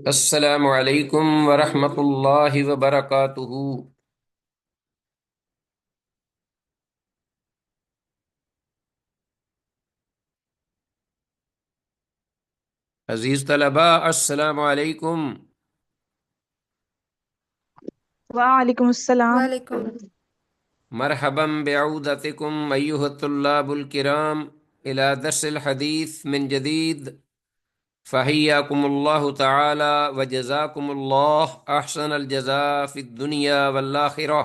السلام علیکم ورحمۃ اللہ وبرکاتہ۔ عزیز طلبہ، السلام علیکم۔ وعلیکم السلام۔ وعلیکم۔ مرحبا بعودتکم ایھا الطلاب الکرام الی درس الحدیث من جدید، فحیاکم اللہ تعالی وجزاکم اللہ احسن الجزاء فی الدنیا والآخرہ،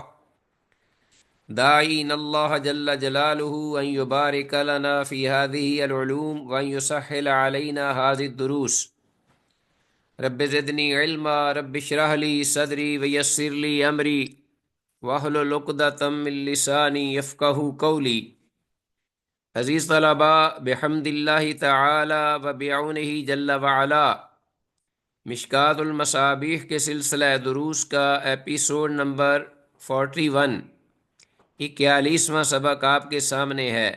داعین اللہ جل جلالہ ان یبارک لنا فی ہذہ العلوم وان یسہل علینا ہذہ الدروس۔ رب زدنی علما، رب اشرح لی صدری ویسر لی امری واحلل عقدۃ من لسانی یفقہوا قولی۔ عزیز طلبہ، بحمد اللہ تعالی و بعونہ جل وعلا، مشکوٰۃ المصابیح کے سلسلہ دروس کا ایپیسوڈ نمبر 41، 41واں سبق آپ کے سامنے ہے۔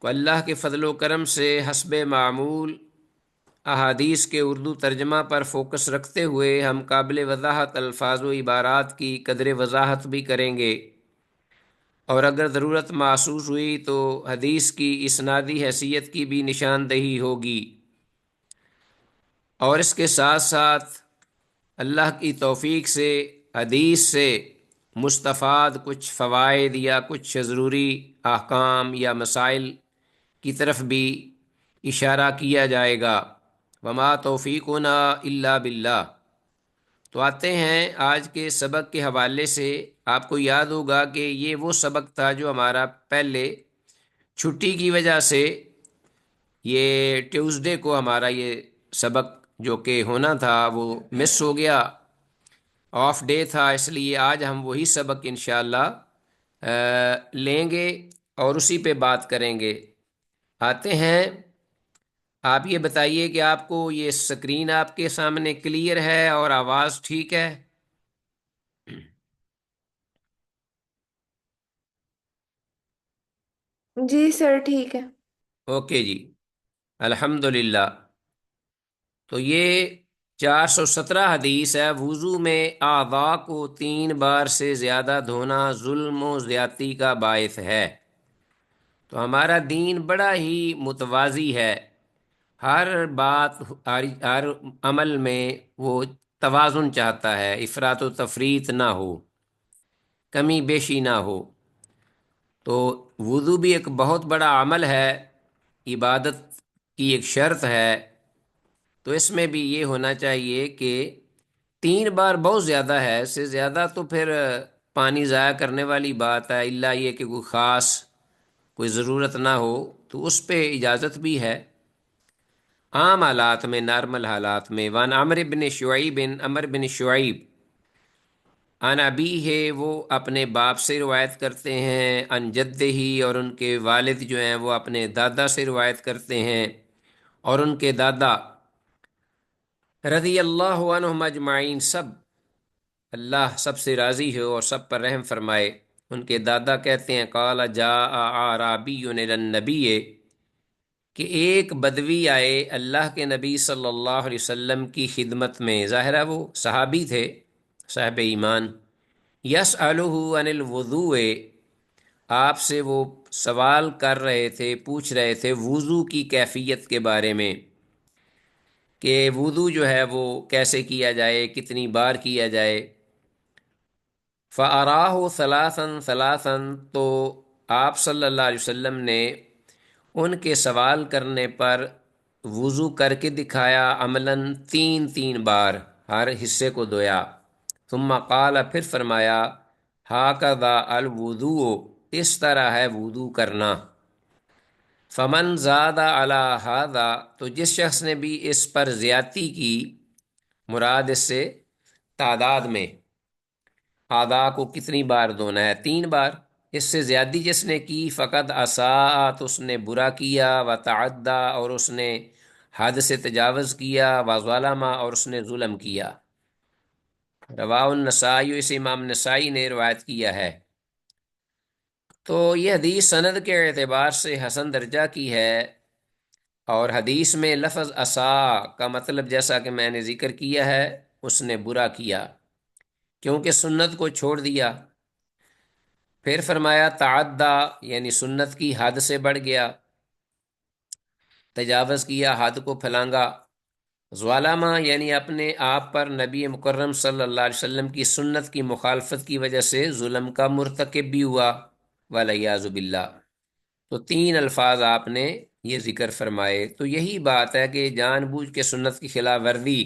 تو اللہ کے فضل و کرم سے حسب معمول احادیث کے اردو ترجمہ پر فوکس رکھتے ہوئے ہم قابل وضاحت الفاظ و عبارات کی قدر وضاحت بھی کریں گے، اور اگر ضرورت محسوس ہوئی تو حدیث کی اسنادی حیثیت کی بھی نشاندہی ہوگی، اور اس کے ساتھ ساتھ اللہ کی توفیق سے حدیث سے مستفاد کچھ فوائد یا کچھ ضروری احکام یا مسائل کی طرف بھی اشارہ کیا جائے گا۔ وما توفیقنا الا باللہ۔ تو آتے ہیں آج کے سبق کے حوالے سے۔ آپ کو یاد ہوگا کہ یہ وہ سبق تھا جو ہمارا پہلے چھٹی کی وجہ سے یہ ٹیوزڈے کو ہمارا یہ سبق جو کہ ہونا تھا وہ مس ہو گیا، آف ڈے تھا، اس لیے آج ہم وہی سبق انشاءاللہ لیں گے اور اسی پہ بات کریں گے۔ آتے ہیں، آپ یہ بتائیے کہ آپ کو یہ سکرین آپ کے سامنے کلیئر ہے اور آواز ٹھیک ہے؟ جی سر، ٹھیک ہے۔ اوکے جی، الحمدللہ۔ تو یہ 417 حدیث ہے، وضو میں اعضاء کو 3 بار سے زیادہ دھونا ظلم و زیادتی کا باعث ہے۔ تو ہمارا دین بڑا ہی متوازی ہے، ہر بات ہر عمل میں وہ توازن چاہتا ہے، افراط و تفریط نہ ہو، کمی بیشی نہ ہو۔ تو وضو بھی ایک بہت بڑا عمل ہے، عبادت کی ایک شرط ہے، تو اس میں بھی یہ ہونا چاہیے کہ 3 بار بہت زیادہ ہے، اس سے زیادہ تو پھر پانی ضائع کرنے والی بات ہے، الا یہ کہ کوئی خاص کوئی ضرورت نہ ہو تو اس پہ اجازت بھی ہے۔ عام حالات میں، نارمل حالات میں، وان عمر بن شعیب عن ابی ہے، وہ اپنے باپ سے روایت کرتے ہیں، عن جدہ ہی، اور ان کے والد جو ہیں وہ اپنے دادا سے روایت کرتے ہیں، اور ان کے دادا رضی اللہ عنہم اجمعین، سب اللہ سب سے راضی ہو اور سب پر رحم فرمائے، ان کے دادا کہتے ہیں قال جاء اعرابی الی النبی، کہ ایک بدوی آئے اللہ کے نبی صلی اللہ علیہ وسلم کی خدمت میں، ظاہر ہے وہ صحابی تھے، صاحب ایمان، یسألہ عن الوضوء، آپ سے وہ سوال کر رہے تھے، پوچھ رہے تھے وضو کی کیفیت کے بارے میں، کہ وضو جو ہے وہ کیسے کیا جائے، کتنی بار کیا جائے۔ فَأَرَاهُ ثَلَاثًا ثَلَاثًا، تو آپ صلی اللہ علیہ وسلم نے ان کے سوال کرنے پر وضو کر کے دکھایا، عملاً 3 بار، ہر حصے کو دھویا۔ ثم قال، پھر فرمایا، ہاکذا الوضوء، اس طرح ہے وضو کرنا۔ فمن زاد علی ھذا، تو جس شخص نے بھی اس پر زیادتی کی، مراد اس سے تعداد میں، اعضاء کو کتنی بار دھونا ہے، 3 بار، اس سے زیادتی جس نے کی، فقد اساء، تو اس نے برا کیا، وتعدی، اور اس نے حد سے تجاوز کیا، وظلم، اور اس نے ظلم کیا۔ رواہ النسائی، اس امام نسائی نے روایت کیا ہے۔ تو یہ حدیث سند کے اعتبار سے حسن درجہ کی ہے، اور حدیث میں لفظ عصا کا مطلب جیسا کہ میں نے ذکر کیا ہے، اس نے برا کیا کیونکہ سنت کو چھوڑ دیا۔ پھر فرمایا تعدی، یعنی سنت کی حد سے بڑھ گیا، تجاوز کیا، حد کو پھلانگا۔ ظالمہ، یعنی اپنے آپ پر نبی مکرم صلی اللہ علیہ وسلم کی سنت کی مخالفت کی وجہ سے ظلم کا مرتکب بھی ہوا، والعیاذ باللہ۔ تو تین الفاظ آپ نے یہ ذکر فرمائے۔ تو یہی بات ہے کہ جان بوجھ کے سنت کی خلاف ورزی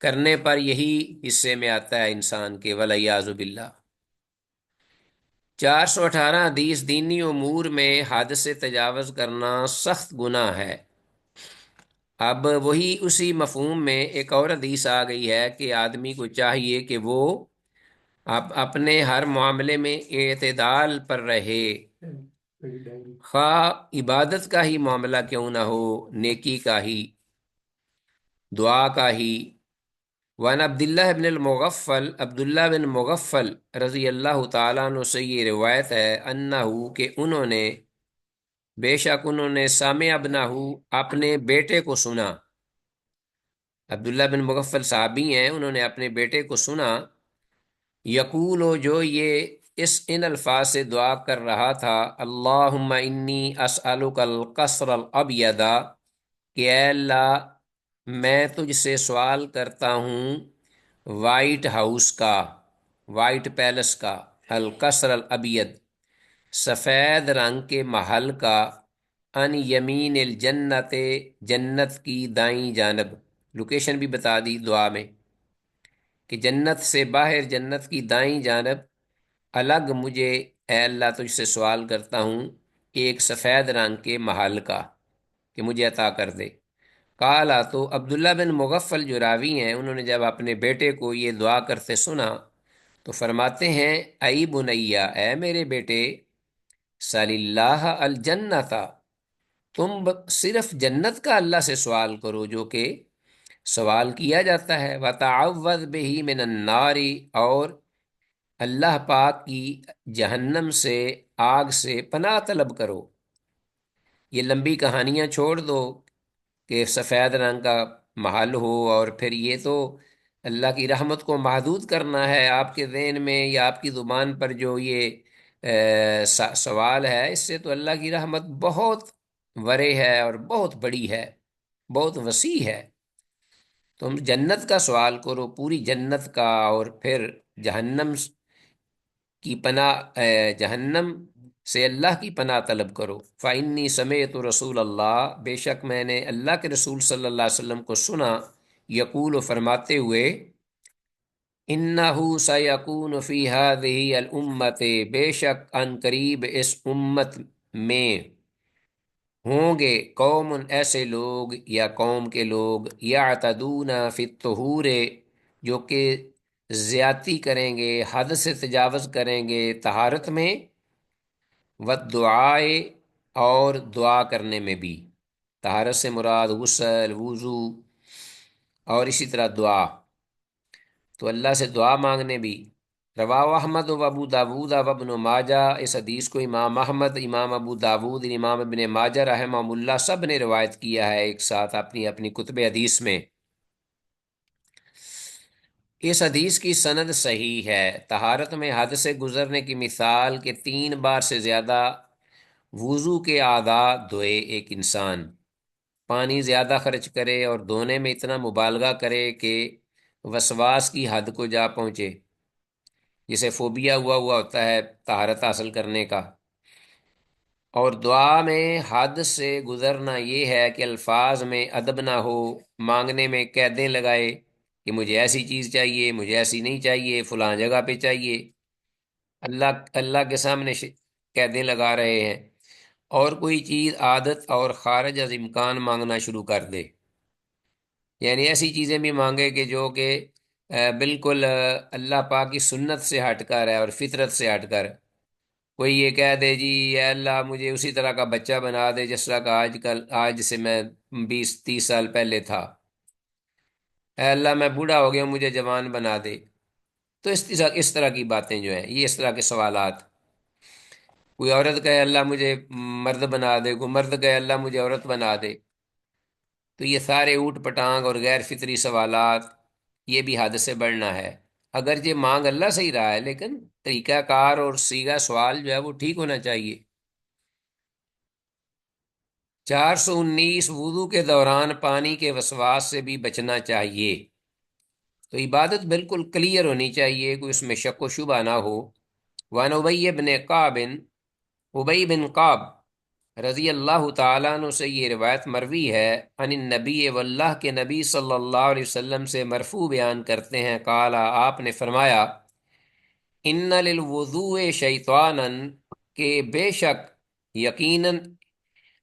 کرنے پر یہی حصے میں آتا ہے انسان کے، والعیاذ باللہ۔ 418 حدیث، دینی امور میں حد سے تجاوز کرنا سخت گناہ ہے۔ اب وہی اسی مفہوم میں ایک اور حدیث آ گئی ہے کہ آدمی کو چاہیے کہ وہ اپنے ہر معاملے میں اعتدال پر رہے، خواہ عبادت کا ہی معاملہ کیوں نہ ہو، نیکی کا ہی، دعا کا ہی۔ وان عبداللہ بن المغفل، عبداللہ بن مغفل رضی اللہ تعالیٰ عنہ سے یہ روایت ہے، انہو، کہ انہوں نے، بے شک انہوں نے، سامع ابنہ، اپنے بیٹے کو سنا۔ عبداللہ بن مغفل صحابی ہیں، انہوں نے اپنے بیٹے کو سنا، یقول، جو یہ ان الفاظ سے دعا کر رہا تھا، اللہم انی اسألک القصر الابید، کہ اے اللہ میں تجھ سے سوال کرتا ہوں وائٹ ہاؤس کا، وائٹ پیلس کا، القصر الابید، سفید رنگ کے محل کا، ان یمین الجنت، جنت کی دائیں جانب۔ لوکیشن بھی بتا دی دعا میں کہ جنت سے باہر، جنت کی دائیں جانب، الگ مجھے اے اللہ تجھ سے سوال کرتا ہوں ایک سفید رنگ کے محل کا کہ مجھے عطا کر دے۔ قالا، تو عبداللہ بن مغفل جو راوی ہیں، انہوں نے جب اپنے بیٹے کو یہ دعا کرتے سنا تو فرماتے ہیں، ای بنیا، اے میرے بیٹے، سل اللہ الجنت، تم صرف جنت کا اللہ سے سوال کرو جو کہ سوال کیا جاتا ہے، وتعوذ بہ من النار، اور اللہ پاک کی جہنم سے، آگ سے پناہ طلب کرو۔ یہ لمبی کہانیاں چھوڑ دو کہ سفید رنگ کا محل ہو، اور پھر یہ تو اللہ کی رحمت کو محدود کرنا ہے۔ آپ کے ذہن میں یا آپ کی زبان پر جو یہ سوال ہے، اس سے تو اللہ کی رحمت بہت ورے ہے اور بہت بڑی ہے، بہت وسیع ہے۔ تم جنت کا سوال کرو، پوری جنت کا، اور پھر جہنم کی پناہ، جہنم سے اللہ کی پناہ طلب کرو۔ فَإِنِّي سَمِعْتُ رسول اللہ، بے شک میں نے اللہ کے رسول صلی اللہ علیہ وسلم کو سنا، یقول، فرماتے ہوئے، اِنَّهُ سَيَكُونُ فِي هَذِهِ الْأُمَّةِ، بے شک ان قریب اس امت میں ہوں گے، قوم، ایسے لوگ یا قوم کے لوگ، یعتدون فی الطہور، جو کہ زیادتی کریں گے، حد سے تجاوز کریں گے طہارت میں، والدعاء، اور دعا کرنے میں بھی۔ طہارت سے مراد غسل، وضو، اور اسی طرح دعا، تو اللہ سے دعا مانگنے بھی۔ رواہ احمد و ابو داود و ابن ماجہ، اس حدیث کو امام احمد، امام ابو داود، امام ابن ماجہ رحمہ اللہ سب نے روایت کیا ہے ایک ساتھ اپنی اپنی کتب حدیث میں۔ اس حدیث کی سند صحیح ہے۔ طہارت میں حد سے گزرنے کی مثال کہ 3 بار سے زیادہ وضو کے اعضاء دھوئے ایک انسان، پانی زیادہ خرچ کرے اور دھونے میں اتنا مبالغہ کرے کہ وسواس کی حد کو جا پہنچے، جسے فوبیا ہوا ہوتا ہے طہارت حاصل کرنے کا۔ اور دعا میں حد سے گزرنا یہ ہے کہ الفاظ میں ادب نہ ہو، مانگنے میں قیدیں لگائے کہ مجھے ایسی چیز چاہیے، مجھے ایسی نہیں چاہیے، فلاں جگہ پہ چاہیے، اللہ کے سامنے قیدیں لگا رہے ہیں، اور کوئی چیز عادت اور خارج از امکان مانگنا شروع کر دے، یعنی ایسی چیزیں بھی مانگے کہ جو کہ بالکل اللہ پاک کی سنت سے ہٹ کر ہے اور فطرت سے ہٹ کر۔ کوئی یہ کہہ دے، جی اے اللہ مجھے اسی طرح کا بچہ بنا دے جس طرح کا آج سے میں 20-30 سال پہلے تھا، اے اللہ میں بوڑھا ہو گیا مجھے جوان بنا دے۔ تو اس طرح کی باتیں جو ہیں، یہ اس طرح کے سوالات۔ کوئی عورت کہے اللہ مجھے مرد بنا دے، کوئی مرد کہے اللہ مجھے عورت بنا دے، تو یہ سارے اوٹ پٹانگ اور غیر فطری سوالات، یہ بھی حد سے بڑھنا ہے۔ اگرچہ مانگ اللہ سے ہی رہا ہے، لیکن طریقہ کار اور سیگا سوال جو ہے وہ ٹھیک ہونا چاہیے۔ 419، وضو کے دوران پانی کے وسواس سے بھی بچنا چاہیے۔ تو عبادت بالکل کلیئر ہونی چاہیے، کوئی اس میں شک و شبہ نہ ہو۔ وان ابی بن قاب رضی اللہ تعالیٰ عنہ سے یہ روایت مروی ہے، عن النبی، واللہ کے نبی صلی اللہ علیہ وسلم سے مرفوع بیان کرتے ہیں، قال آپ نے فرمایا، ان للوضوء شیطانا، کہ بے شک یقیناً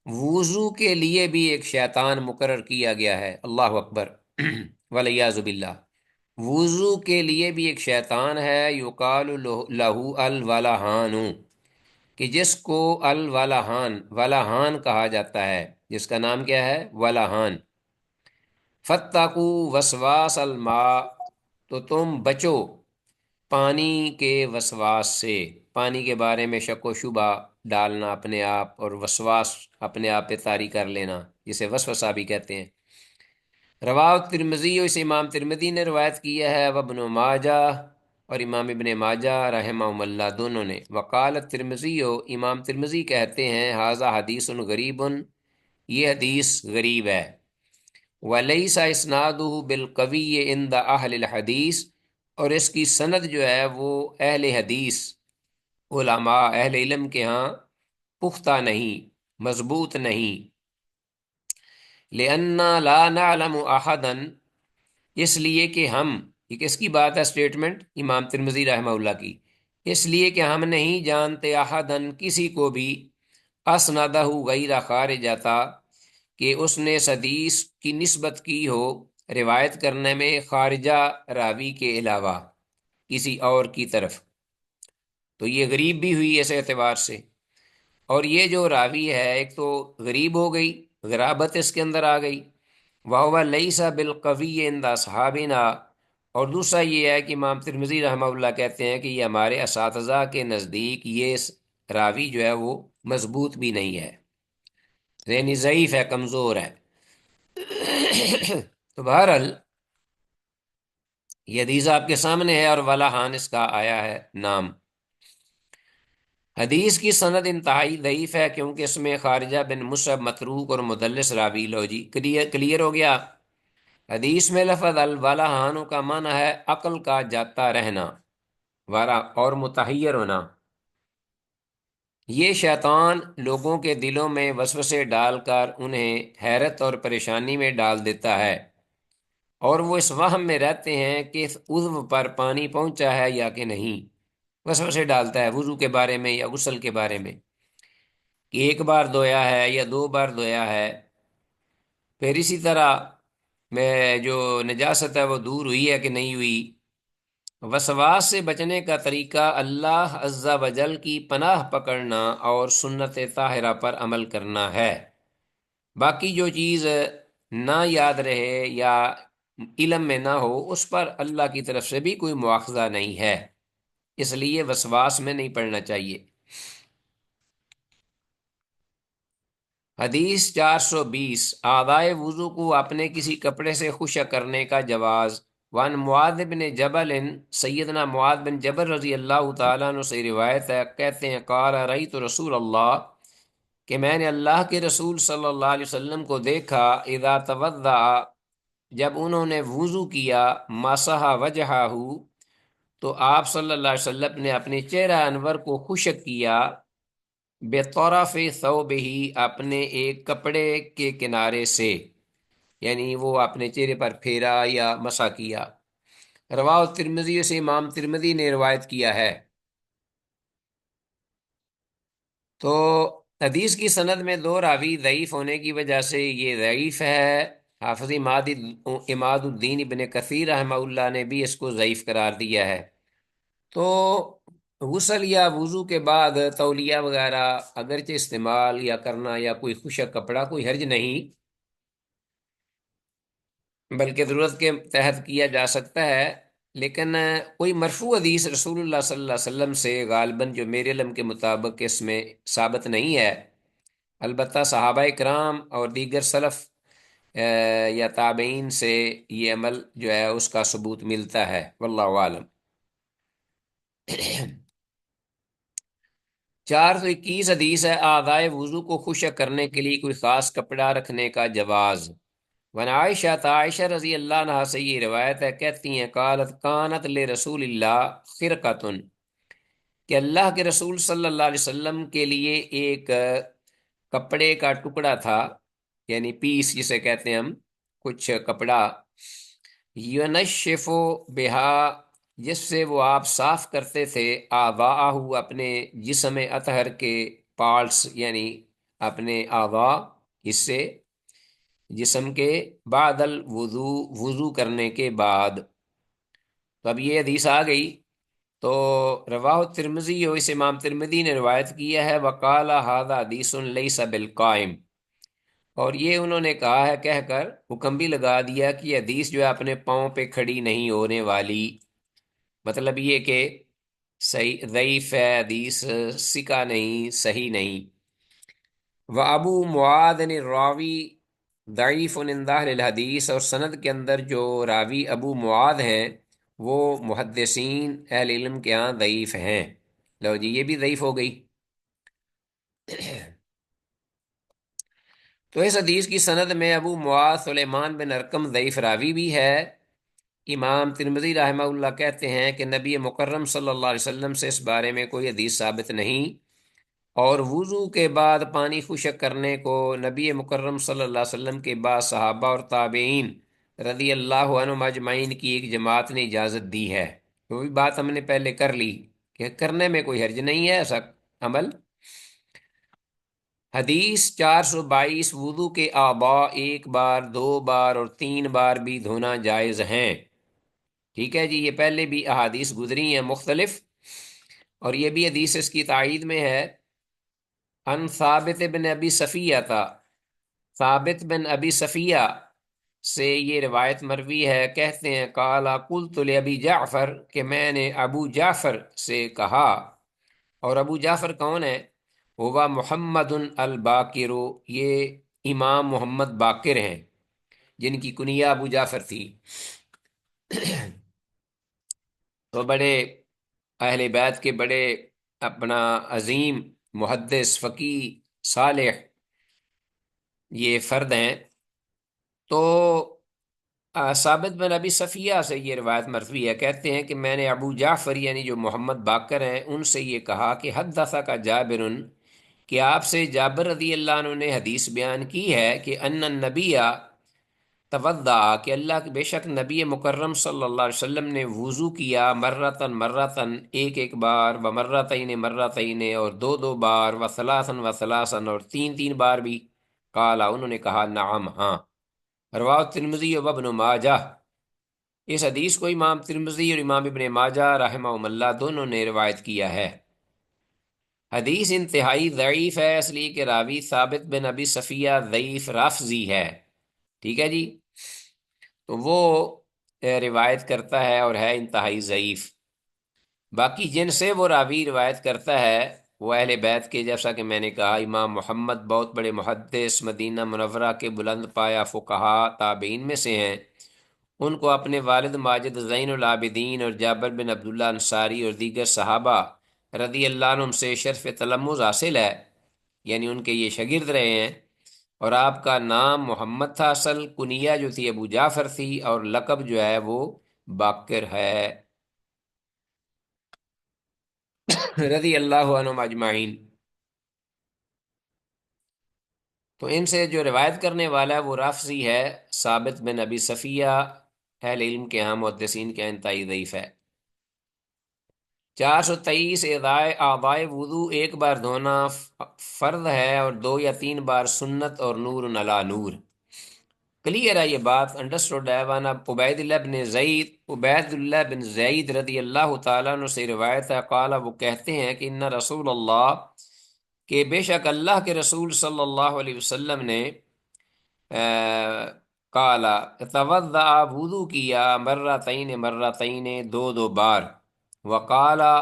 وضو کے لیے بھی ایک شیطان مقرر کیا گیا ہے۔ اللہ اکبر والعیاذ باللہ۔ وضو کے لیے بھی ایک شیطان ہے، یقال لہو الولہان، کہ جس کو الولہان، ولہان کہا جاتا ہے، جس کا نام کیا ہے؟ ولہان۔ فتقو وسواس الماء، تو تم بچو پانی کے وسواس سے، پانی کے بارے میں شک و شبہ ڈالنا اپنے آپ، اور وسواس اپنے آپ پہ طاری کر لینا، جسے وسوسہ بھی کہتے ہیں۔ رواہ ترمذی، اس امام ترمذی نے روایت کیا ہے، وابن ماجہ، اور امام ابن ماجہ رحمہ اللہ دونوں نے۔ وقالت ترمذی، امام ترمذی کہتے ہیں، ھذا حدیث غریب، یہ حدیث غریب ہے۔ ولیس اسنادہ بالقوی عند اہل الحدیث، اور اس کی سند جو ہے وہ اہل حدیث، علماء اہل علم کے ہاں پختہ نہیں، مضبوط نہیں۔ لأننا لا نعلم احدا، اس لیے کہ ہم، یہ کس کی بات ہے اسٹیٹمنٹ؟ امام ترمذی رحمہ اللہ کی، اس لیے کہ ہم نہیں جانتے احدن، کسی کو بھی، اسندہ غیر خارجہ، کہ اس نے اس حدیث کی نسبت کی ہو روایت کرنے میں خارجہ راوی کے علاوہ کسی اور کی طرف، تو یہ غریب بھی ہوئی اس اعتبار سے۔ اور یہ جو راوی ہے، ایک تو غریب ہو گئی، غرابت اس کے اندر آ گئی، وَهُوَ لَيْسَ بِالْقَوِيِّ عِنْدَ أَصْحَابِنَا، اور دوسرا یہ ہے کہ امام ترمذی رحمہ اللہ کہتے ہیں کہ یہ ہمارے اساتذہ کے نزدیک یہ راوی جو ہے وہ مضبوط بھی نہیں ہے، یعنی ضعیف ہے، کمزور ہے۔ تو بہرحال یہ حدیث آپ کے سامنے ہے، اور ولہان اس کا آیا ہے نام۔ حدیث کی سند انتہائی ضعیف ہے، کیونکہ اس میں خارجہ بن مصعب متروک اور مدلس راوی، لو جی کلیئر ہو گیا۔ حدیث میں لفظ الولہان کا معنی ہے عقل کا جاتا رہنا، ورا اور متحیر ہونا۔ یہ شیطان لوگوں کے دلوں میں وسوسے ڈال کر انہیں حیرت اور پریشانی میں ڈال دیتا ہے، اور وہ اس وہم میں رہتے ہیں کہ اس عضو پر پانی پہنچا ہے یا کہ نہیں۔ وسوسے ڈالتا ہے وضو کے بارے میں یا غسل کے بارے میں، کہ ایک بار دھویا ہے یا دو بار دھویا ہے، پھر اسی طرح میں جو نجاست ہے وہ دور ہوئی ہے کہ نہیں ہوئی۔ وسواس سے بچنے کا طریقہ اللہ عز و جل کی پناہ پکڑنا اور سنت طاہرہ پر عمل کرنا ہے۔ باقی جو چیز نہ یاد رہے یا علم میں نہ ہو، اس پر اللہ کی طرف سے بھی کوئی مواخذہ نہیں ہے، اس لیے وسواس میں نہیں پڑنا چاہیے۔ حدیث 420، اعضائے وضو کو اپنے کسی کپڑے سے خشک کرنے کا جواز۔ وان معاذ بن جبل، سیدنا معاذ بن جبل رضی اللہ تعالیٰ عنہ سے روایت ہے، کہتے ہیں، قال رأیت رسول اللہ، کہ میں نے اللہ کے رسول صلی اللہ علیہ وسلم کو دیکھا، اذا توضأ، جب انہوں نے وضو کیا، مسح وجہہ، تو آپ صلی اللہ علیہ وسلم نے اپنے چہرہ انور کو خشک کیا، بطرف ثوبہ، اپنے ایک کپڑے کے کنارے سے، یعنی وہ اپنے چہرے پر پھیرا یا مسح کیا۔ رواہ ترمذی، سے امام ترمذی نے روایت کیا ہے۔ تو حدیث کی سند میں دو راوی ضعیف ہونے کی وجہ سے یہ ضعیف ہے۔ حافظ عماد الدین ابن کثیر رحمہ اللہ نے بھی اس کو ضعیف قرار دیا ہے۔ تو غسل یا وضو کے بعد تولیہ وغیرہ اگرچہ استعمال یا کرنا، یا کوئی خشک کپڑا، کوئی حرج نہیں، بلکہ ضرورت کے تحت کیا جا سکتا ہے، لیکن کوئی مرفوع حدیث رسول اللہ صلی اللہ علیہ وسلم سے غالباً جو میرے علم کے مطابق اس میں ثابت نہیں ہے۔ البتہ صحابہ کرام اور دیگر سلف یا تابعین سے یہ عمل جو ہے اس کا ثبوت ملتا ہے، واللہ عالم۔ 421 حدیث ہے اعضائے وضو کو خشک کرنے کے لیے کوئی خاص کپڑا رکھنے کا جواز۔ ون عائشہ عائشہ رضی اللہ عنہا سے یہ روایت ہے، کہتی ہیں قالت کانت لرسول اللہ خرقتن، کہ اللہ کے رسول صلی اللہ علیہ وسلم کے لیے ایک کپڑے کا ٹکڑا تھا، یعنی پیس جسے کہتے ہیں ہم، کچھ کپڑا، یونشف بہا، جس سے وہ آپ صاف کرتے تھے، آباءہ، اپنے جسم اطہر کے پارٹس، یعنی اپنے اعضاء، حصے جسم کے، بعد الوضو، وضو کرنے کے بعد۔ تو اب یہ حدیث آ گئی، تو رواہ ترمذی، اس امام ترمذی نے روایت کیا ہے، وقال ھذا حدیث لیس بالقائم، اور یہ انہوں نے کہا ہے کہہ کر حکم بھی لگا دیا کہ یہ حدیث جو ہے اپنے پاؤں پہ کھڑی نہیں ہونے والی، مطلب یہ کہ صحیح ضعیف ہے حدیث، سکا نہیں، صحیح نہیں۔ و ابو معاذ الراوی ضعیف عند اہل الحدیث، اور سند کے اندر جو راوی ابو معاذ ہیں وہ محدثین اہل علم کے ہاں ضعیف ہیں۔ لو جی، یہ بھی ضعیف ہو گئی۔ تو اس حدیث کی سند میں ابو معاذ سلیمان بن ارکم ضعیف راوی بھی ہے۔ امام ترمذی رحمہ اللہ کہتے ہیں کہ نبی مکرم صلی اللہ علیہ وسلم سے اس بارے میں کوئی حدیث ثابت نہیں، اور وضو کے بعد پانی خشک کرنے کو نبی مکرم صلی اللہ علیہ وسلم کے بعد صحابہ اور تابعین رضی اللہ عنہم اجمعین کی ایک جماعت نے اجازت دی ہے۔ وہ بھی بات ہم نے پہلے کر لی کہ کرنے میں کوئی حرج نہیں ہے ایسا عمل۔ حدیث 422، وضو کے اعضاء ایک بار، دو بار اور تین بار بھی دھونا جائز ہیں۔ ٹھیک ہے جی، یہ پہلے بھی احادیث گزری ہیں مختلف، اور یہ بھی حدیث اس کی تائید میں ہے۔ ان ثابت بن ابی صفیہ تھا، ثابت بن ابی صفیہ سے یہ روایت مروی ہے، کہتے ہیں قالا قلت لابی جعفر، کہ میں نے ابو جعفر سے کہا، اور ابو جعفر کون ہے؟ ہوا محمد الباقر، یہ امام محمد باقر ہیں جن کی کنیہ ابو جعفر تھی۔ تو بڑے اہل بیت کے بڑے اپنا عظیم محدث، فقی، صالح یہ فرد ہیں۔ تو ثابت بن ابی صفیہ سے یہ روایت مرفوع ہے، کہتے ہیں کہ میں نے ابو جعفر یعنی جو محمد باقر ہیں ان سے یہ کہا کہ حدث کا جابر، کہ آپ سے جابر رضی اللہ عنہ نے حدیث بیان کی ہے کہ ان النبی توضا، کہ اللہ کے بے شک نبی مکرم صلی اللہ علیہ وسلم نے وضو کیا، مرتن مرتن، ایک ایک بار، و مرتین مرتین، اور دو دو بار، و ثلاثن و ثلاثن، اور تین تین بار بھی۔ قالا، انہوں نے کہا نعم، ہاں۔ رواه ترمذی و ابن ماجہ، اس حدیث کو امام ترمذی اور امام ابن ماجہ رحمہم اللہ دونوں نے روایت کیا ہے۔ حدیث انتہائی ضعیف ہے، اس لیے کہ راوی ثابت بن ابی صفیہ ضعیف رافضی ہے۔ ٹھیک ہے جی، تو وہ روایت کرتا ہے اور ہے انتہائی ضعیف۔ باقی جن سے وہ راوی روایت کرتا ہے وہ اہل بیت کے، جیسا کہ میں نے کہا، امام محمد بہت بڑے محدث، مدینہ منورہ کے بلند پایہ فقہا تابعین میں سے ہیں۔ ان کو اپنے والد ماجد زین العابدین اور جابر بن عبداللہ انصاری اور دیگر صحابہ رضی اللہ عنہم سے شرف تلمذ حاصل ہے، یعنی ان کے یہ شاگرد رہے ہیں، اور آپ کا نام محمد تھا، اصل کنیہ جو تھی ابو جعفر تھی، اور لقب جو ہے وہ باقر ہے رضی اللہ عنہم اجمعین۔ تو ان سے جو روایت کرنے والا ہے وہ رافضی ہے، ثابت بن ابی صفیہ، اہل علم کے ہاں محدثین کے انتہائی ضعیف ہے۔ 423، اعضائے وضو ایک بار دھونا فرض ہے، اور دو یا تین بار سنت، اور نور علی نور۔ کلیئر ہے یہ بات، انڈرسٹوڈ ہے۔ وانا عبید اللہ بن زید رضی اللہ تعالیٰ عنہ سے روایت ہے، قال، وہ کہتے ہیں کہ ان رسول اللہ، کہ بے شک اللہ کے رسول صلی اللہ علیہ وسلم نے کالا توضع وضو کیا مرتین مرتین دو دو بار، وقالا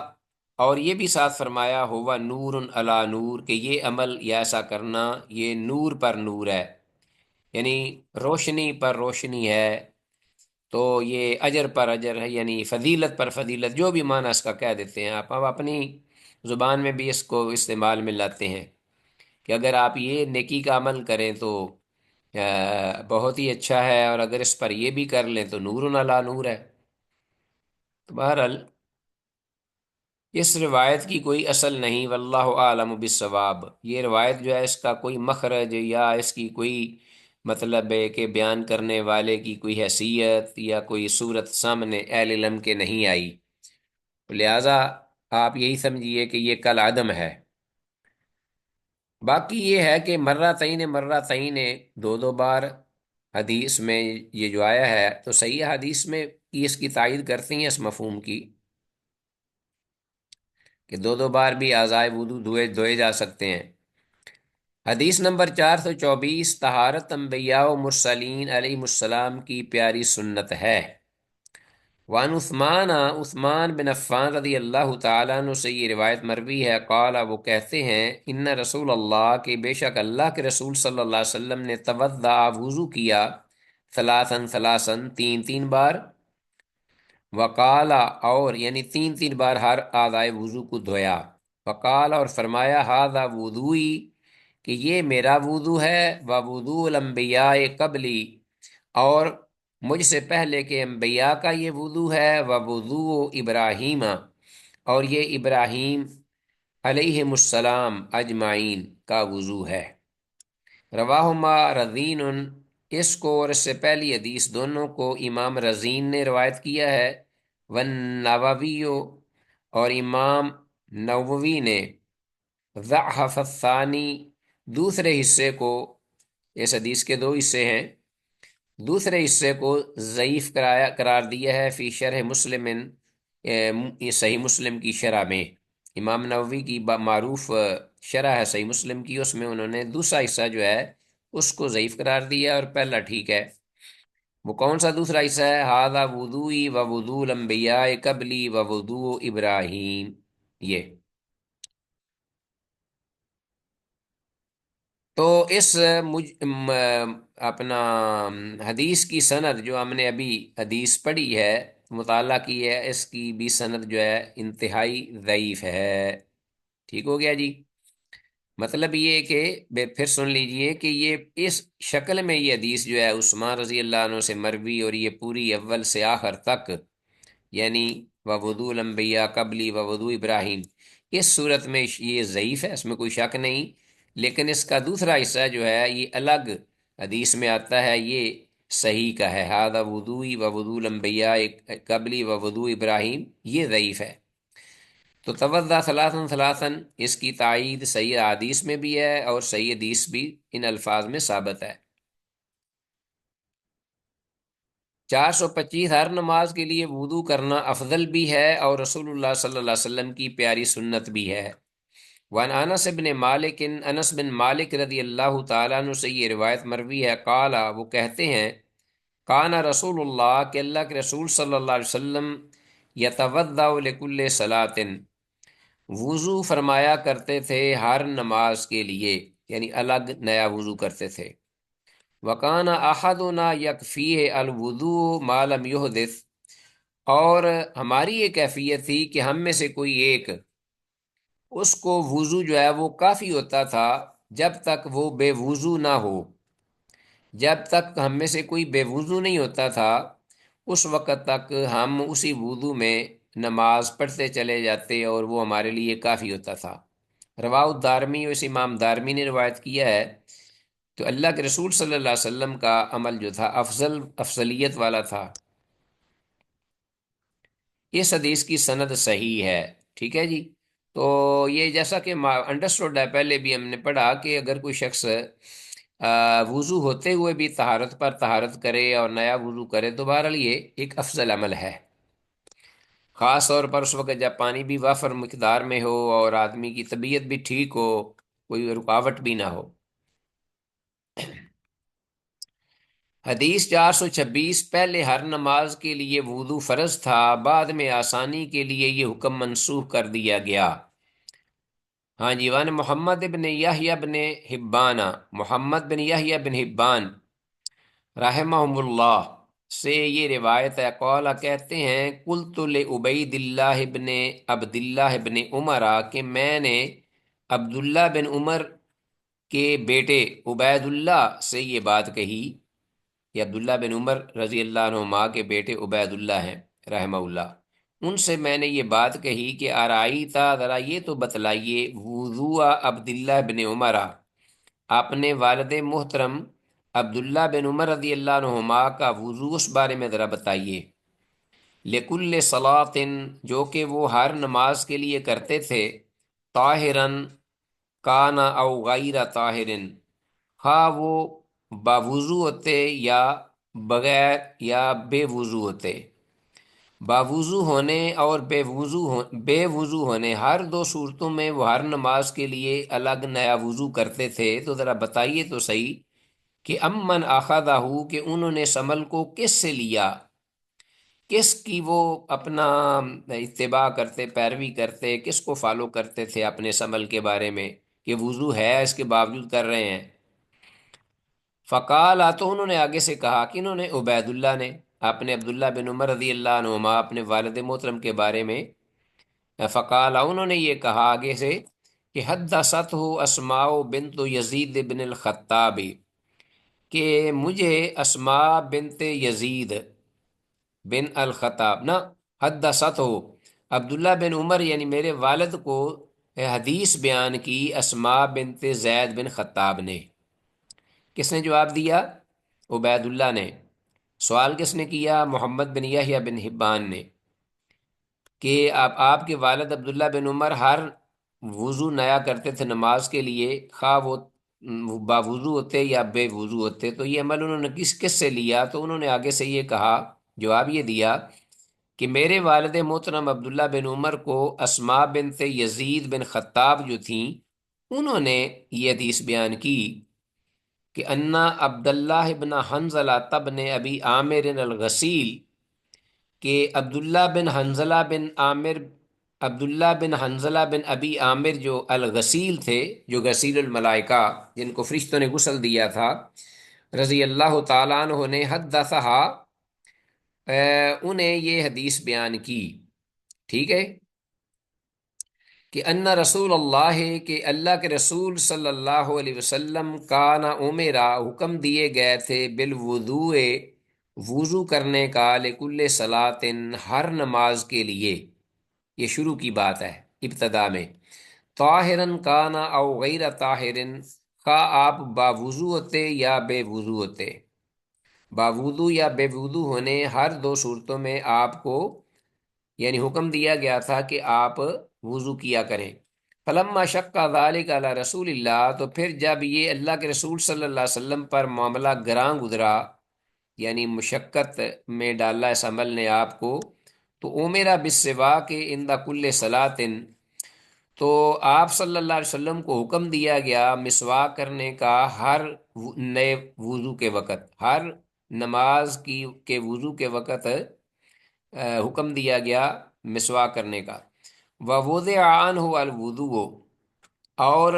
اور یہ بھی ساتھ فرمایا ہوا نور علی نور کہ یہ عمل یا ایسا کرنا یہ نور پر نور ہے، یعنی روشنی پر روشنی ہے، تو یہ اجر پر اجر ہے، یعنی فضیلت پر فضیلت، جو بھی معنی اس کا کہہ دیتے ہیں آپ، اب اپنی زبان میں بھی اس کو استعمال میں لاتے ہیں کہ اگر آپ یہ نیکی کا عمل کریں تو بہت ہی اچھا ہے، اور اگر اس پر یہ بھی کر لیں تو نور علی نور ہے۔ تو بہرحال اس روایت کی کوئی اصل نہیں، واللہ عالم بالصواب، یہ روایت جو ہے اس کا کوئی مخرج یا اس کی کوئی مطلب ہے کہ بیان کرنے والے کی کوئی حیثیت یا کوئی صورت سامنے اہل علم کے نہیں آئی، لہذا آپ یہی سمجھیے کہ یہ کل عدم ہے۔ باقی یہ ہے کہ مرتین مرتین دو دو بار حدیث میں یہ جو آیا ہے تو صحیح حدیث میں یہ اس کی تائید کرتی ہیں اس مفہوم کی کہ دو دو بار بھی اعضائے وضو دھوئے جا سکتے ہیں۔ حدیث نمبر 424، طہارت انبیاء و مرسلین علیہ السلام کی پیاری سنت ہے۔ وان عثمان بن عفان رضی اللہ تعالیٰ عنہ سے یہ روایت مروی ہے، قال وہ کہتے ہیں ان رسول اللہ کہ بے شک اللہ کے رسول صلی اللہ علیہ وسلم نے توضع وضو کیا، ثلاثاً ثلاثاً تین تین بار، وقالا اور یعنی تین تین بار ہر اعضائے وضو کو دھویا، وقال اور فرمایا ھذا وضوئی کہ یہ میرا وضو ہے، ووضوء الانبیاء قبلی اور مجھ سے پہلے کے انبیاء کا یہ وضو ہے، ووضوء ابراہیم اور یہ ابراہیم علیہ السلام اجمعین کا وضو ہے۔ رواہما رزین، اس کو اور اس سے پہلی حدیث دونوں کو امام رزین نے روایت کیا ہے، والنووی اور امام نووی نے ضعف الثانی دوسرے حصے کو، اس حدیث کے دو حصے ہیں، دوسرے حصے کو ضعیف قرار دیا ہے فی شرح مسلم، یہ صحیح مسلم کی شرح میں، امام نووی کی معروف شرح ہے صحیح مسلم کی، اس میں انہوں نے دوسرا حصہ جو ہے اس کو ضعیف قرار دیا اور پہلا ٹھیک ہے۔ وہ کون سا دوسرا حصہ ہے؟ ھذا وضوئی و وضوء الانبیاء قبلی و وضوء ابراہیم، یہ تو اس اپنا حدیث کی سند جو ہم نے ابھی حدیث پڑھی ہے، مطالعہ کی ہے، اس کی بھی سند جو ہے انتہائی ضعیف ہے۔ ٹھیک ہو گیا جی؟ مطلب یہ کہ پھر سن لیجئے کہ یہ اس شکل میں یہ حدیث جو ہے عثمان رضی اللہ عنہ سے مروی، اور یہ پوری اول سے آخر تک یعنی ووضوء الانبیاء قبلی ووضوء ابراہیم، اس صورت میں یہ ضعیف ہے، اس میں کوئی شک نہیں، لیکن اس کا دوسرا حصہ جو ہے یہ الگ حدیث میں آتا ہے، یہ صحیح کا ہے، ھذا وضوئی ووضوء الانبیاء قبلی ووضوء ابراہیم، یہ ضعیف ہے۔ تو توضع ثلاثاً ثلاثاً اس کی تائید صحیح حدیث میں بھی ہے اور صحیح حدیث بھی ان الفاظ میں ثابت ہے۔ 425، ہر نماز کے لیے وضو کرنا افضل بھی ہے اور رسول اللہ صلی اللہ علیہ وسلم کی پیاری سنت بھی ہے۔ وعن انس بن مالک، انس بن مالک رضی اللہ تعالیٰ عنہ سے یہ روایت مروی ہے، قال وہ کہتے ہیں کان رسول اللہ کہ اللہ کے رسول صلی اللہ علیہ وسلم یتوضأ لکل صلاۃ، وضو فرمایا کرتے تھے ہر نماز کے لیے، یعنی الگ نیا وضو کرتے تھے۔ وکان احدنا یکفیہ الوضوء ما لم یحدث، اور ہماری یہ کیفیت تھی کہ ہم میں سے کوئی ایک اس کو وضو جو ہے وہ کافی ہوتا تھا جب تک وہ بے وضو نہ ہو، جب تک ہم میں سے کوئی بے وضو نہیں ہوتا تھا اس وقت تک ہم اسی وضو میں نماز پڑھتے چلے جاتے اور وہ ہمارے لیے کافی ہوتا تھا۔ رواہ الدارمی، اس امام دارمی نے روایت کیا ہے، تو اللہ کے رسول صلی اللہ علیہ وسلم کا عمل جو تھا افضلیت والا تھا۔ اس حدیث کی سند صحیح ہے۔ ٹھیک ہے جی؟ تو یہ جیسا کہ انڈرسٹوڈ ہے، پہلے بھی ہم نے پڑھا کہ اگر کوئی شخص وضو ہوتے ہوئے بھی طہارت پر طہارت کرے اور نیا وضو کرے تو بہرحال یہ ایک افضل عمل ہے، خاص طور پر اس وقت جب پانی بھی وافر مقدار میں ہو اور آدمی کی طبیعت بھی ٹھیک ہو، کوئی رکاوٹ بھی نہ ہو۔ حدیث 426، پہلے ہر نماز کے لیے وضو فرض تھا، بعد میں آسانی کے لیے یہ حکم منسوخ کر دیا گیا۔ ہاں جی، وان محمد بن یحییٰ بن حبان، محمد بن یحییٰ بن حبان رحمہم اللہ سے یہ روایت ہے، قال کہتے ہیں، قلت لعبید اللہ بن عبد اللہ بن عمر، کہ میں نے عبداللہ بن عمر کے بیٹے عبید اللہ سے یہ بات کہی، یہ عبداللہ بن عمر رضی اللہ عنہما کے بیٹے عبید اللہ ہیں رحمہ اللہ، ان سے میں نے یہ بات کہی کہ ارائیتا، ذرا یہ تو بتلائیے، وضوء عبداللہ بن عمر، اپنے والد محترم عبداللہ بن عمر رضی اللہ عنہما کا وضو، اس بارے میں ذرا بتائیے۔ لکل صلاۃ، جو کہ وہ ہر نماز کے لیے کرتے تھے، طاہرن کان او غیر طاہرن، خواہ وہ باوضو ہوتے یا بغیر یا بے وضو ہوتے، باوضو ہونے اور بے وضو ہونے، ہر دو صورتوں میں وہ ہر نماز کے لیے الگ نیا وضو کرتے تھے۔ تو ذرا بتائیے تو صحیح کہ امن اخذہ، کہ انہوں نے اس عمل کو کس سے لیا، کس کی وہ اپنا اتباع کرتے، پیروی کرتے، کس کو فالو کرتے تھے اپنے اس عمل کے بارے میں کہ وضو ہے اس کے باوجود کر رہے ہیں۔ فقال، تو انہوں نے آگے سے کہا کہ انہوں نے عبید اللہ نے اپنے عبداللہ بن عمر رضی اللہ عنہما اپنے والد محترم کے بارے میں، فقال انہوں نے یہ کہا آگے سے کہ حدثتہ اسماء بنت یزید بن الخطاب، کہ مجھے اسماء بنت یزید بن الخطاب نا، حدثتہ عبداللہ بن عمر یعنی میرے والد کو حدیث بیان کی اسماء بنت زید بن خطاب نے۔ کس نے جواب دیا؟ عبید اللہ نے۔ سوال کس نے کیا؟ محمد بن یحییٰ بن حبان نے، کہ آپ کے والد عبداللہ بن عمر ہر وضو نیا کرتے تھے نماز کے لیے، خواہ وہ باوضو ہوتے یا بے وضو ہوتے، تو یہ عمل انہوں نے کس سے لیا؟ تو انہوں نے آگے سے یہ کہا، جواب یہ دیا کہ میرے والد محترم عبداللہ بن عمر کو اسماء بنت یزید بن خطاب جو تھیں، انہوں نے یہ حدیث بیان کی کہ انا عبداللہ بن حنظلہ تبن ابی عامر الغسیل، کہ عبداللہ بن حنظلہ بن ابی عامر جو الغسیل تھے، جو غسیل الملائکہ، جن کو فرشتوں نے غسل دیا تھا، رضی اللہ تعالیٰ عنہ نے، حدثہا، انہیں یہ حدیث بیان کی، ٹھیک ہے، کہ ان رسول اللہ، کہ اللہ کے رسول صلی اللہ علیہ وسلم، کانا امرا، حکم دیے گئے تھے، بالوضوء، وضو کرنے کا، لکل صلاۃ، ہر نماز کے لیے، یہ شروع کی بات ہے ابتدا میں، طاہرن کانا او غیر طاہرن، خواہ آپ باوضو ہوتے یا بے وضو ہوتے، باوضو یا بے وضو ہونے، ہر دو صورتوں میں آپ کو یعنی حکم دیا گیا تھا کہ آپ وضو کیا کریں۔ فلما شق ذلک علی رسول اللہ، تو پھر جب یہ اللہ کے رسول صلی اللہ علیہ وسلم پر معاملہ گراں گزرا، یعنی مشقت میں ڈالا اس عمل نے آپ کو، تو عمرہ بالسواک عند کل صلاۃ، تو آپ صلی اللہ علیہ وسلم کو حکم دیا گیا مسواک کرنے کا ہر نئے وضو کے وقت، ہر نماز کے وضو کے وقت حکم دیا گیا مسواک کرنے کا۔ ووضع عنہ الوضوء، اور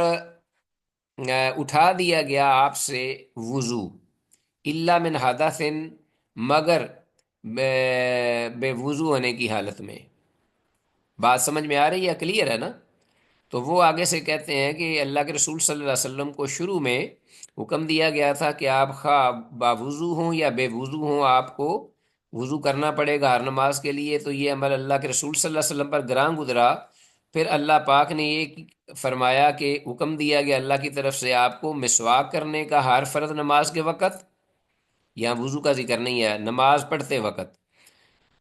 اٹھا دیا گیا آپ سے وضو، الا من حدث، مگر بے وضو ہونے کی حالت میں۔ بات سمجھ میں آ رہی ہے؟ کلیئر ہے نا؟ تو وہ آگے سے کہتے ہیں کہ اللہ کے رسول صلی اللہ علیہ وسلم کو شروع میں حکم دیا گیا تھا کہ آپ خواہ باوضو ہوں یا بے وضو ہوں، آپ کو وضو کرنا پڑے گا ہر نماز کے لیے۔ تو یہ عمل اللہ کے رسول صلی اللہ علیہ وسلم پر گراں گزرا، پھر اللہ پاک نے یہ فرمایا کہ حکم دیا گیا اللہ کی طرف سے آپ کو مسواک کرنے کا ہر فرض نماز کے وقت، یہاں وضو کا ذکر نہیں ہے، نماز پڑھتے وقت،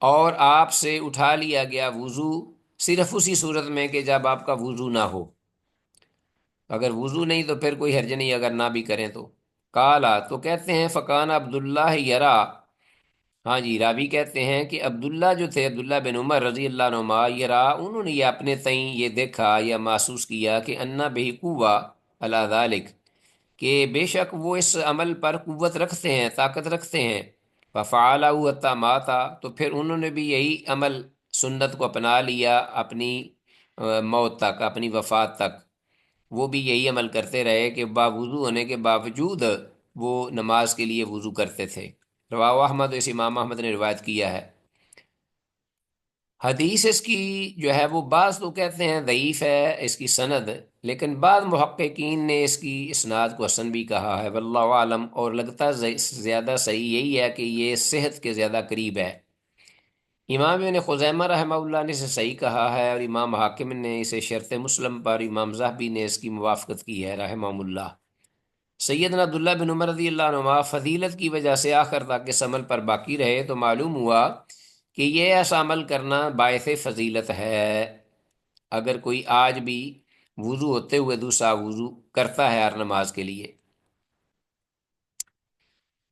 اور آپ سے اٹھا لیا گیا وضو صرف اسی صورت میں کہ جب آپ کا وضو نہ ہو، اگر وضو نہیں تو پھر کوئی حرج نہیں اگر نہ بھی کریں تو۔ کالا، تو کہتے ہیں، فکان عبداللہ یرا، ہاں جی، راوی کہتے ہیں کہ عبداللہ جو تھے، عبداللہ بن عمر رضی اللہ عنہما، یرا، انہوں نے یہ اپنے تئیں یہ دیکھا یا محسوس کیا کہ انا بہ قوہ علی ذالک، کہ بے شک وہ اس عمل پر قوت رکھتے ہیں، طاقت رکھتے ہیں۔ فَفَعَلَهُ حَتَّى مَاتَ، تو پھر انہوں نے بھی یہی عمل سنت کو اپنا لیا اپنی موت تک، اپنی وفات تک۔ وہ بھی یہی عمل کرتے رہے کہ باوضو ہونے کے باوجود وہ نماز کے لیے وضو کرتے تھے۔ رواہ احمد، اس امام احمد نے روایت کیا ہے۔ حدیث اس کی جو ہے وہ بعض تو کہتے ہیں ضعیف ہے اس کی سند، لیکن بعض محققین نے اس کی اسناد کو حسن بھی کہا ہے، واللہ عالم، اور لگتا زیادہ صحیح یہی ہے کہ یہ صحت کے زیادہ قریب ہے۔ امام ابن خزیمہ رحمہ اللہ نے اسے صحیح کہا ہے، اور امام حاکم نے اسے شرط مسلم پر، امام زاہبی نے اس کی موافقت کی ہے رحمہ اللہ۔ سیدنا عبداللہ بن عمر رضی اللہ عنہ فضیلت کی وجہ سے آخر تک اس عمل پر باقی رہے، تو معلوم ہوا کہ یہ ایسا عمل کرنا باعث فضیلت ہے۔ اگر کوئی آج بھی وضو ہوتے ہوئے دوسرا وضو کرتا ہے ہر نماز کے لیے۔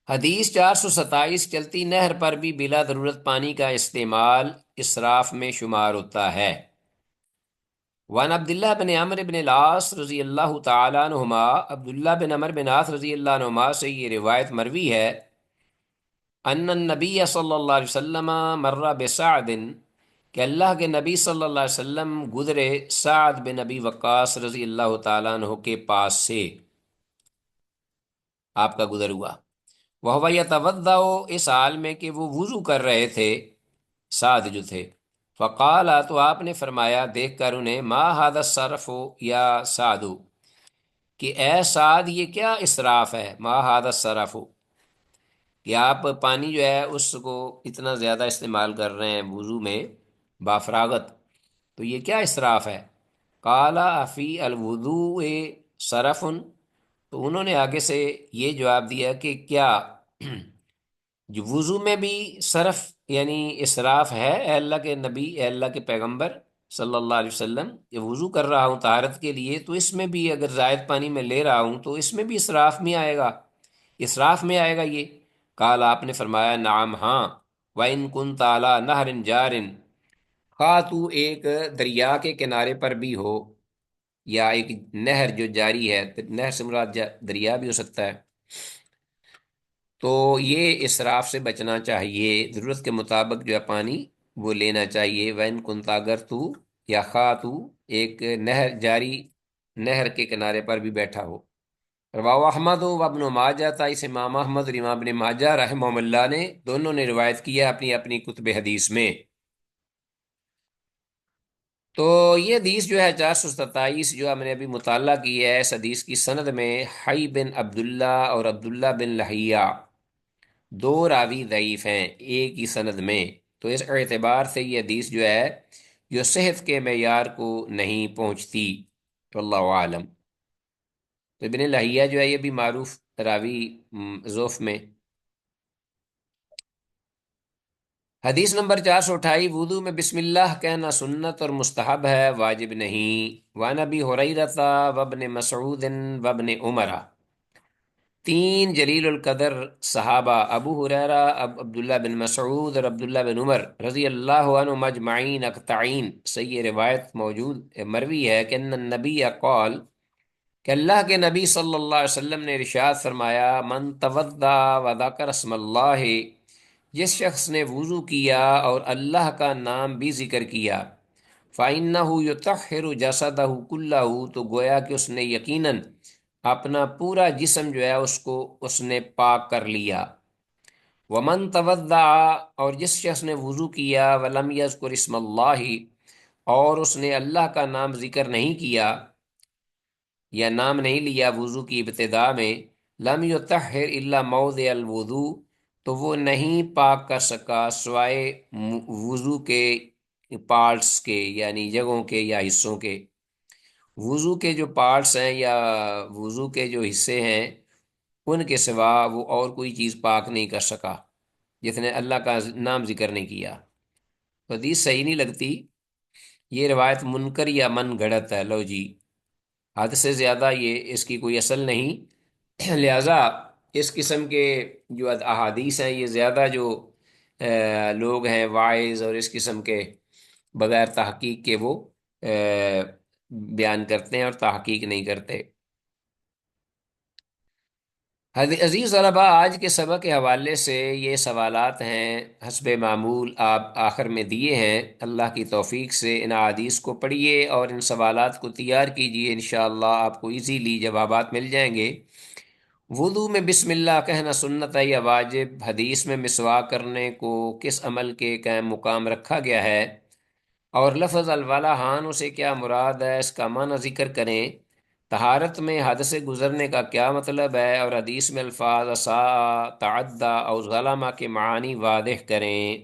حدیث 427، چلتی نہر پر بھی بلا ضرورت پانی کا استعمال اسراف میں شمار ہوتا ہے۔ وعن عبداللہ بن عمرو بن العاص رضی اللہ تعالیٰ عنہما، عبداللہ بن عمر بن عاص رضی اللہ عنہما سے یہ روایت مروی ہے، ان النبی صلی اللہ علیہ وسلم مر بسعد، کہ اللہ کے نبی صلی اللہ علیہ وسلم گزرے سعد بن ابی وقاص رضی اللہ تعالیٰ عنہ کے پاس سے، آپ کا گزر ہوا۔ وہو یتوضأ، اس حال میں کہ وہ وضو کر رہے تھے، سعد جو تھے۔ فقال، تو آپ نے فرمایا دیکھ کر انہیں، ما ھذا الصرف یا سعد، کہ اے سعد یہ کیا اسراف ہے، ما ھذا الصرف، کہ آپ پانی جو ہے اس کو اتنا زیادہ استعمال کر رہے ہیں وضو میں بافراغت، تو یہ کیا اسراف ہے؟ قال فی الوضوء صرف، تو انہوں نے آگے سے یہ جواب دیا کہ کیا جو وضو میں بھی صرف یعنی اسراف ہے، اے اللہ کے نبی، اے اللہ کے پیغمبر صلی اللہ علیہ وسلم، یہ وضو کر رہا ہوں طہارت کے لیے، تو اس میں بھی اگر زائد پانی میں لے رہا ہوں تو اس میں بھی اسراف میں آئے گا، اسراف میں آئے گا یہ؟ قال، آپ نے فرمایا نعم، ہاں، وَإِن كُنتَ عَلَىٰ نَهْرٍ جَارٍ، خواہ تو ایک دریا کے کنارے پر بھی ہو، یا ایک نہر جو جاری ہے، نہر سے مراد دریا بھی ہو سکتا ہے، تو یہ اسراف سے بچنا چاہیے، ضرورت کے مطابق جو ہے پانی وہ لینا چاہیے۔ وین کنتا، اگر تو یا خواہ تو ایک نہر جاری نہر کے کنارے پر بھی بیٹھا ہو۔ رواہ احمد و ابن ماجہ، تھا اس امام احمد اور امام ابن ماجہ رحمہ اللہ نے دونوں نے روایت کیا اپنی اپنی کتب حدیث میں۔ تو یہ حدیث جو ہے 427 جو ہم نے ابھی مطالعہ کی ہے، اس حدیث کی سند میں حی بن عبداللہ اور عبداللہ بن لہیہ دو راوی ضعیف ہیں ایک ہی سند میں، تو اس اعتبار سے یہ حدیث جو ہے جو صحت کے معیار کو نہیں پہنچتی، واللہ عالم۔ تو ابن لہیہ جو ہے یہ بھی معروف راوی ضعف میں۔ حدیث نمبر 428، وضو میں بسم اللہ کہنا سنت اور مستحب ہے، واجب نہیں۔ وعن ابی ہریرہ وابن مسعود وابن عمر، تین جلیل القدر صحابہ ابو ہریرہ، عبداللہ بن مسعود اور عبداللہ بن عمر رضی اللہ عنہ مجمعین اقطعین سے یہ روایت موجود مروی ہے کہ ان النبی قال، کہ اللہ کے نبی صلی اللہ علیہ وسلم نے ارشاد فرمایا، من توضا وذکر اسم اللہ، جس شخص نے وضو کیا اور اللہ کا نام بھی ذکر کیا، فَإِنَّهُ يُطَهِّرُ جَسَدَهُ كُلَّهُ، تو گویا کہ اس نے یقیناً اپنا پورا جسم جو ہے اس کو اس نے پاک کر لیا۔ وَمَن تَوَضَّعَ، اور جس شخص نے وضو کیا، وَلَمْ يَذْكُرِ اسْمَ اللَّهِ، اور اس نے اللہ کا نام ذکر نہیں کیا یا نام نہیں لیا وضو کی ابتدا میں، لم یطہر الا موضع الوضو، تو وہ نہیں پاک کر سکا سوائے وضو کے پارٹس کے، یعنی جگہوں کے یا حصوں کے۔ وضو کے جو پارٹس ہیں یا وضو کے جو حصے ہیں ان کے سوا وہ اور کوئی چیز پاک نہیں کر سکا جس نے اللہ کا نام ذکر نہیں کیا۔ تو حدیث صحیح نہیں لگتی، یہ روایت منکر یا من گھڑت ہے، لو جی، حد سے زیادہ یہ اس کی کوئی اصل نہیں، لہذا اس قسم کے جو احادیث ہیں یہ زیادہ جو لوگ ہیں وائز اور اس قسم کے بغیر تحقیق کے وہ بیان کرتے ہیں اور تحقیق نہیں کرتے۔ عزیز طلبا، آج کے سبق کے حوالے سے یہ سوالات ہیں حسب معمول آپ آخر میں دیے ہیں۔ اللہ کی توفیق سے ان احادیث کو پڑھیے اور ان سوالات کو تیار کیجیے، انشاءاللہ آپ کو ایزیلی جوابات مل جائیں گے۔ وضو میں بسم اللہ کہنا سنت ہے یا واجب؟ حدیث میں مسواک کرنے کو کس عمل کے قائم مقام رکھا گیا ہے؟ اور لفظ الولاحان سے کیا مراد ہے، اس کا معنی ذکر کریں۔ طہارت میں حد سے گزرنے کا کیا مطلب ہے، اور حدیث میں الفاظ اساء، تعدی اور ظلمہ کے معانی واضح کریں۔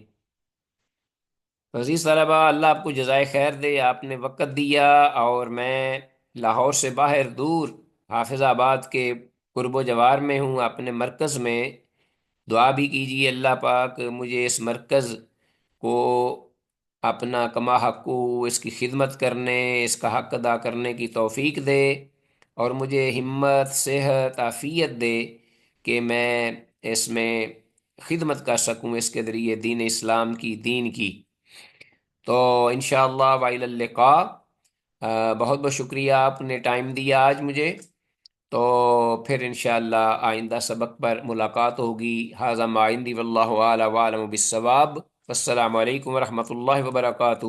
عزیز طلبہ، اللہ آپ کو جزائے خیر دے، آپ نے وقت دیا، اور میں لاہور سے باہر دور حافظ آباد کے قرب و جوار میں ہوں اپنے مرکز میں۔ دعا بھی کیجیے اللہ پاک مجھے اس مرکز کو اپنا کما حق اس کی خدمت کرنے، اس کا حق ادا کرنے کی توفیق دے، اور مجھے ہمت، صحت، عافیت دے کہ میں اس میں خدمت کر سکوں اس کے ذریعے دین اسلام کی، دین کی۔ تو انشاءاللہ وإلی اللقاء۔ بہت بہت شکریہ، آپ نے ٹائم دیا آج مجھے۔ تو پھر انشاءاللہ آئندہ سبق پر ملاقات ہوگی۔ ھذا ما عندی واللہ اعلی وعلم بالصواب۔ السلام علیکم ورحمۃ اللہ وبرکاتہ۔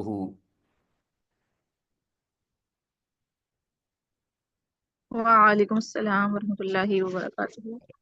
وعلیکم السلام ورحمۃ اللہ وبرکاتہ۔